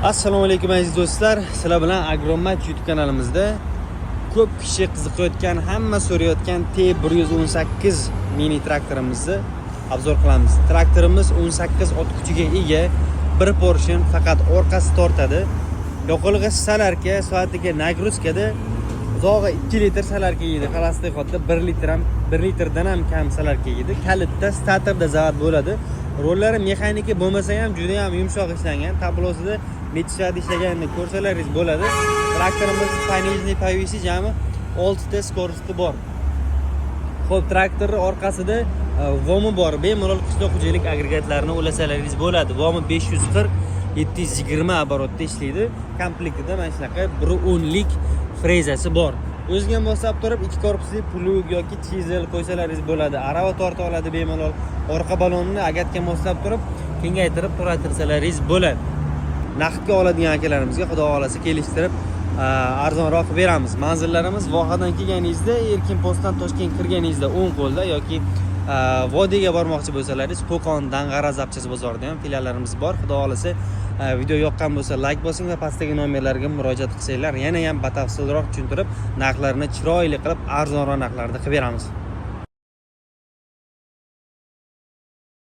Assalomu alaykum aziz do'stlar. Sizlar bilan Agromat YouTube kanalimizda ko'p kishi qiziqayotgan, hamma so'rayotgan T118 mini traktorimizni obzor qilamiz. Traktorimiz 18 ot kuchiga ega, bir portion, faqat orqasi tortadi. Yoqilg'i salarka soatiga nagruzkada uzog'i 2 litr salarka yeydi. Qalasida qotda 1 litrdan ham kam salarka yeydi. Kalitda statorda zavod bo'ladi. Rollari mexaniki bo'lmasa ham juda ham yumshoq ishlangan. Tablosida necha soat ishlaganini ko'rsalaringiz bo'ladi. Traktorimiz panelni pavisi jami 6 ta skorosti bor. Xo'p, traktorning orqasida vomi bor. Bemalol qishloq xo'jalik agregatlarini ulasalaringiz bo'ladi. Vomi 540 720 оборотda ishlaydi. Komplektida mana shunaqa 110 lik frezasi bor. O'ziga moslab turib, ikki korpusli plug yoki chizel qo'ysalaringiz bo'ladi. Arava torta oladi bemalol. Orqa balonni agatga moslab turib, kengaytirib turatirsalaringiz bo'ladi. Naqdga oladigan akalarimizga xudo xolasa kelishtirib arzonroq beramiz. Manzillarimiz Vohadan kelganingizda, Erkinpostdan Toshkent kirganingizda o'ng qo'lda yoki Vodiyga bormoqchi bo'lsalaringiz, Qo'qon, Dang'ara, Zapchas bozorida ham filiallarimiz bor. Xudo xolasa video yoqqan bo'lsa like bosing va pastdagi nomerlarga murojaat qilsanglar, yana ham batafsilroq tushuntirib, narxlarni chiroyli qilib, arzonroq narxlarda qilib beramiz.